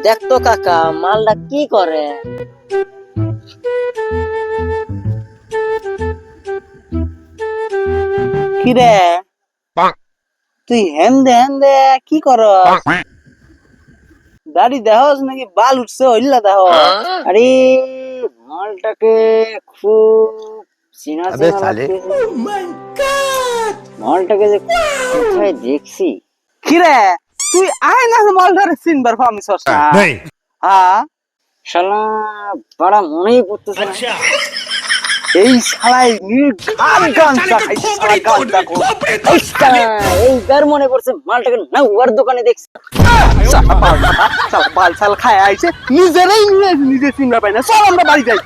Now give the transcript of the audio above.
দেখতো কাকা মালটা কি করে। কিরে তুই হেন্দে হেন্দে কি কর? দাড়ি দেহস নাকি বাল উঠছে হইলা দেহ? আরে মালটাকে খুব চেনা চেনা লাগতেছে। মালটাকে যে কোথায় দেখছি। কিরে তুই আয় না মালটারে চিনবার পামিস না? হ্যাঁ শালা বড় মনেই পড়তেছে না। এই শালাই গান গাঞ্জা খাইছে, শালা গাঞ্জা খোর। এই শালা, এইবার মনে পড়ছে মালটাকে না ওর দোকানে দেখছি। শালা বাল ছাল খায় আইছে, নিজে চিনবার পাই না। চল আমরা বাড়ি যাই।